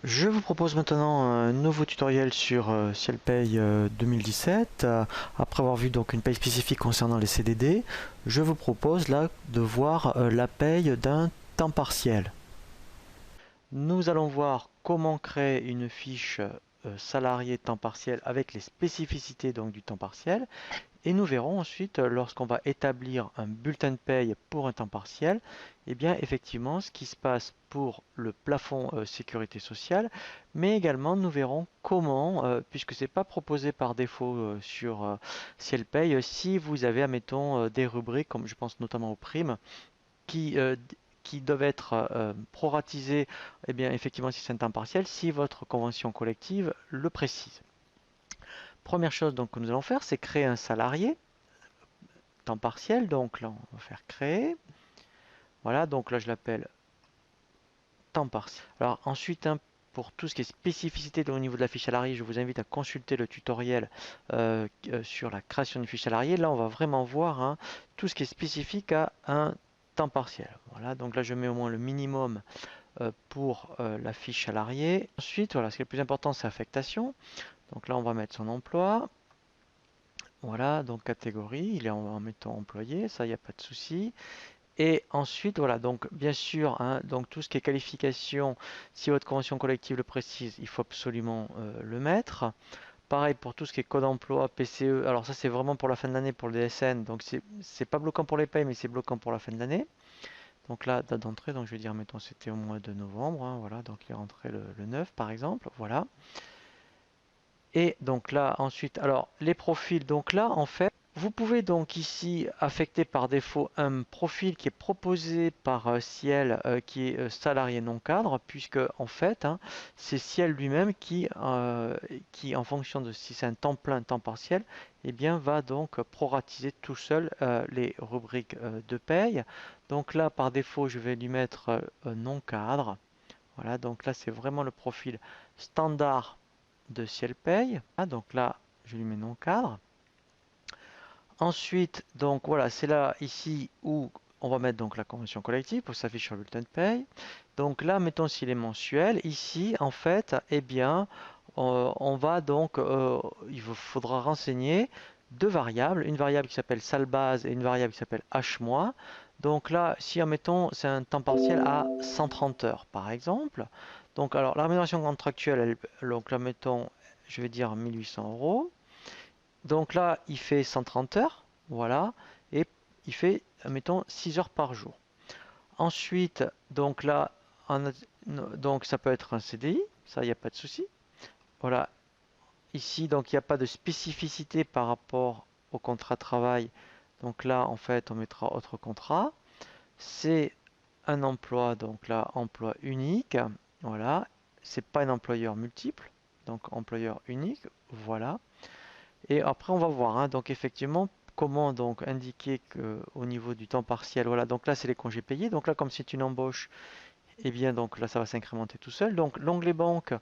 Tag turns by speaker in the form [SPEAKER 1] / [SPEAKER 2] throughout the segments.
[SPEAKER 1] Je vous propose maintenant un nouveau tutoriel sur CielPay 2017. Après avoir vu donc une paye spécifique concernant les CDD, je vous propose là de voir la paye d'un temps partiel. Nous allons voir comment créer une fiche salarié temps partiel avec les spécificités donc du temps partiel. Et nous verrons ensuite, lorsqu'on va établir un bulletin de paye pour un temps partiel, eh bien effectivement ce qui se passe pour le plafond sécurité sociale, mais également nous verrons comment, puisque ce n'est pas proposé par défaut sur Ciel Paye, si vous avez, admettons, des rubriques, comme je pense notamment aux primes, qui, euh, qui doivent être proratisées, eh bien effectivement si c'est un temps partiel, si votre convention collective le précise. Première chose donc que nous allons faire, c'est créer un salarié temps partiel. Donc là, on va faire créer. Voilà, donc là, je l'appelle temps partiel. Alors ensuite, hein, pour tout ce qui est spécificité au niveau de la fiche salarié, je vous invite à consulter le tutoriel sur la création d'une fiche salarié. Là, on va vraiment voir hein, tout ce qui est spécifique à un temps partiel. Voilà, donc là, je mets au moins le minimum pour la fiche salariée. Ensuite, voilà, ce qui est le plus important, c'est affectation. Donc là, on va mettre son emploi. Voilà, donc catégorie, il est en mettant employé, ça, il n'y a pas de souci. Et ensuite, voilà, donc bien sûr, hein, donc tout ce qui est qualification, si votre convention collective le précise, il faut absolument le mettre. Pareil pour tout ce qui est code emploi, PCE, alors ça c'est vraiment pour la fin de l'année pour le DSN, donc c'est pas bloquant pour les payes, mais c'est bloquant pour la fin de l'année. Donc là, date d'entrée, donc je vais dire, mettons, c'était au mois de novembre, hein, voilà, donc il est rentré le 9 par exemple, voilà. Et donc là, ensuite, alors les profils, donc là, en fait, vous pouvez donc ici affecter par défaut un profil qui est proposé par Ciel, qui est salarié non cadre, puisque en fait, hein, c'est Ciel lui-même qui, en fonction de si c'est un temps plein, temps partiel, eh bien, va donc proratiser tout seul les rubriques de paye. Donc là, par défaut, je vais lui mettre non cadre. Voilà, donc là, c'est vraiment le profil standard de Ciel Paye. Ah, donc là, je lui mets non cadre. Ensuite, donc voilà, c'est là ici où on va mettre donc la convention collective pour s'afficher sur le bulletin de paye. Donc là, mettons s'il est mensuel. Ici, en fait, eh bien, on va donc, il vous faudra renseigner deux variables, une variable qui s'appelle salle base et une variable qui s'appelle h mois. Donc là, si admettons c'est un temps partiel à 130 heures par exemple. Donc alors la rémunération contractuelle, donc là mettons, je vais dire 1800 euros. Donc là, il fait 130 heures, voilà, et il fait, mettons, 6 heures par jour. Ensuite, donc là, donc ça peut être un CDI, ça, il n'y a pas de souci. Voilà, ici, donc il n'y a pas de spécificité par rapport au contrat de travail. Donc là, en fait, on mettra autre contrat. C'est un emploi, donc là, emploi unique, voilà. C'est pas un employeur multiple, donc employeur unique, voilà. Et après, on va voir, hein, donc effectivement, comment donc indiquer que au niveau du temps partiel, voilà, donc là c'est les congés payés, donc là comme c'est une embauche, et bien donc là ça va s'incrémenter tout seul. Donc l'onglet banque,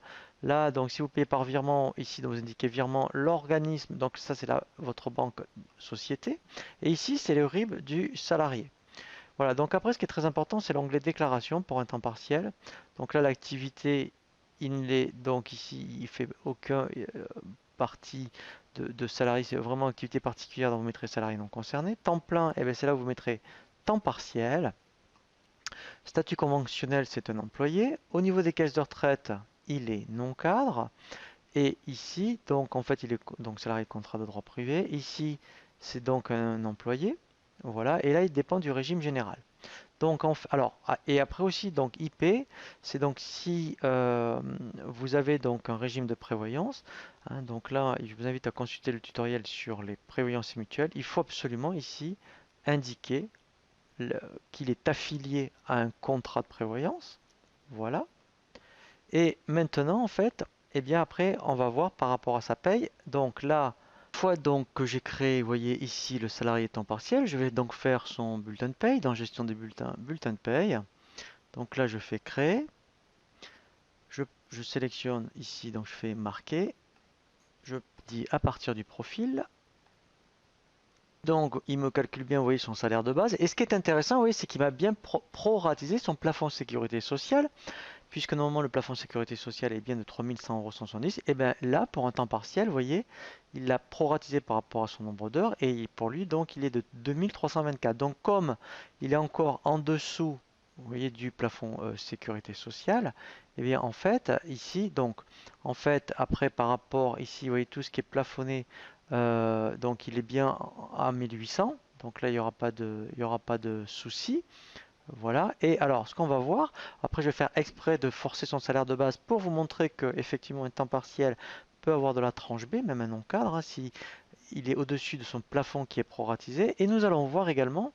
[SPEAKER 1] là donc si vous payez par virement, ici donc vous indiquez virement, l'organisme, donc ça c'est votre banque société, et ici c'est le RIB du salarié. Voilà, donc après ce qui est très important c'est l'onglet déclaration pour un temps partiel. Donc là l'activité, il est donc ici il fait aucun partie de salarié, c'est vraiment activité particulière, donc vous mettrez salarié non concerné. Temps plein, et bien c'est là où vous mettrez temps partiel. Statut conventionnel, c'est un employé. Au niveau des caisses de retraite, il est non cadre. Et ici, donc en fait, il est donc salarié de contrat de droit privé. Ici, c'est donc un employé. Voilà. Et là, il dépend du régime général. Donc, alors, et après aussi, donc IP, c'est donc si vous avez donc un régime de prévoyance, hein, donc là, je vous invite à consulter le tutoriel sur les prévoyances mutuelles. Il faut absolument ici indiquer qu'il est affilié à un contrat de prévoyance. Voilà. Et maintenant, en fait, eh bien après, on va voir par rapport à sa paye. Donc là, une fois donc que j'ai créé, vous voyez ici le salarié temps partiel, je vais donc faire son bulletin de paye dans gestion des bulletins, bulletin de paye. Donc là, je fais créer. Je sélectionne ici, donc je fais marquer. Je dis à partir du profil. Donc, il me calcule bien, vous voyez, son salaire de base. Et ce qui est intéressant, vous voyez, c'est qu'il m'a bien proratisé son plafond sécurité sociale, puisque normalement le plafond sécurité sociale est bien de 3100,170 €, et bien là, pour un temps partiel, vous voyez, il l'a proratisé par rapport à son nombre d'heures, et pour lui, donc, il est de 2324. Donc, comme il est encore en dessous, vous voyez, du plafond sécurité sociale, et bien en fait, ici, donc, en fait, après, par rapport, ici, vous voyez, tout ce qui est plafonné, donc il est bien à 1800, donc là, il y aura pas de souci. Voilà. Et alors, ce qu'on va voir, après, je vais faire exprès de forcer son salaire de base pour vous montrer que effectivement un temps partiel peut avoir de la tranche B, même un non-cadre, hein, si il est au-dessus de son plafond qui est proratisé. Et nous allons voir également,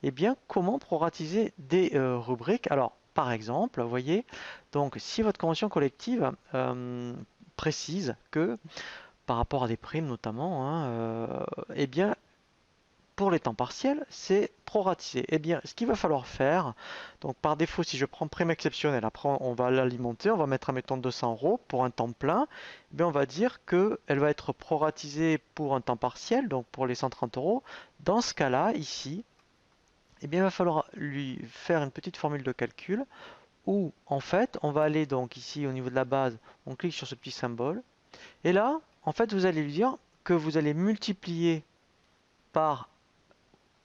[SPEAKER 1] eh bien, comment proratiser des rubriques. Alors, par exemple, vous voyez, donc si votre convention collective précise que par rapport à des primes notamment, hein, eh bien, pour les temps partiels, c'est proratisé. Eh bien, ce qu'il va falloir faire, donc par défaut, si je prends prime exceptionnelle, après on va l'alimenter, on va mettre, admettons, 200 € pour un temps plein, eh bien, on va dire qu'elle va être proratisée pour un temps partiel, donc pour les 130 €. Dans ce cas-là, ici, eh bien, il va falloir lui faire une petite formule de calcul où, en fait, on va aller donc ici au niveau de la base, on clique sur ce petit symbole, et là, en fait, vous allez lui dire que vous allez multiplier par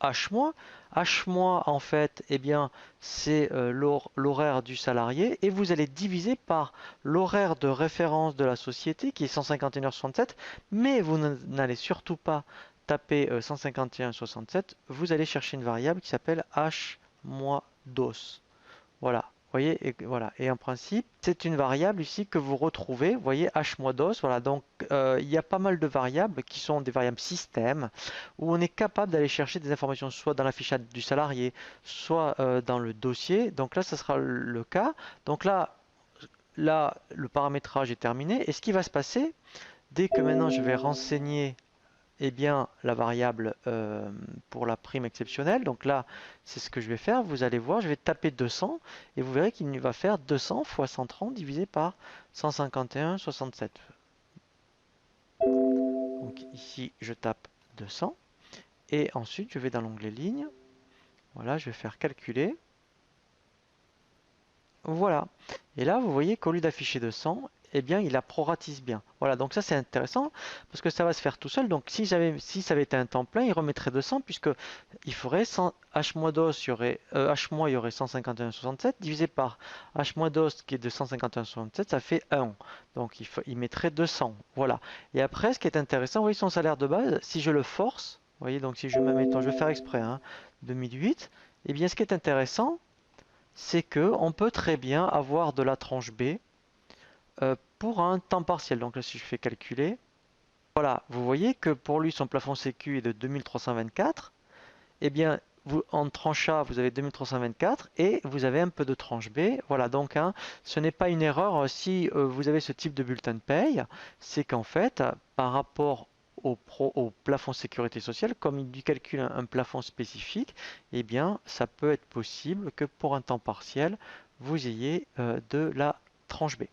[SPEAKER 1] H mois. H mois, en fait, eh bien, c'est l'horaire du salarié et vous allez diviser par l'horaire de référence de la société qui est 151,67 €, mais vous n'allez surtout pas taper 151,67, vous allez chercher une variable qui s'appelle H mois DOS. Voilà. Vous voyez, et voilà. Et en principe, c'est une variable ici que vous retrouvez. Vous voyez, H mois DOS. Voilà. Donc, il y a pas mal de variables qui sont des variables système où on est capable d'aller chercher des informations soit dans la fiche du salarié, soit dans le dossier. Donc là, ce sera le cas. Donc là, le paramétrage est terminé. Et ce qui va se passer, dès que maintenant je vais renseigner eh bien, la variable pour la prime exceptionnelle. Donc là, c'est ce que je vais faire. Vous allez voir, je vais taper 200 et vous verrez qu'il va faire 200 fois 130 divisé par 151,67. Donc ici, je tape 200 et ensuite, je vais dans l'onglet ligne. Voilà, je vais faire calculer. Voilà. Et là, vous voyez qu'au lieu d'afficher 200, eh bien, il la proratise bien. Voilà, donc ça c'est intéressant parce que ça va se faire tout seul. Donc si ça avait été un temps plein, il remettrait 200 puisque il ferait 100 H mois d'os, H mois, il y aurait 151,67 divisé par H mois d'os qui est de 151,67, ça fait 1. Donc il mettrait 200. Voilà. Et après, ce qui est intéressant, vous voyez son salaire de base, si je le force, vous voyez, donc si je me mets, je vais faire exprès, hein, 2008, eh bien, ce qui est intéressant, c'est que on peut très bien avoir de la tranche B pour un temps partiel. Donc là, si je fais calculer, voilà, vous voyez que pour lui, son plafond sécu est de 2324. Eh bien, en tranche A, vous avez 2324 et vous avez un peu de tranche B. Voilà, donc hein, ce n'est pas une erreur si vous avez ce type de bulletin de paye, c'est qu'en fait, par rapport au plafond sécurité sociale, comme il lui calcule un plafond spécifique, eh bien, ça peut être possible que pour un temps partiel, vous ayez de la tranche B.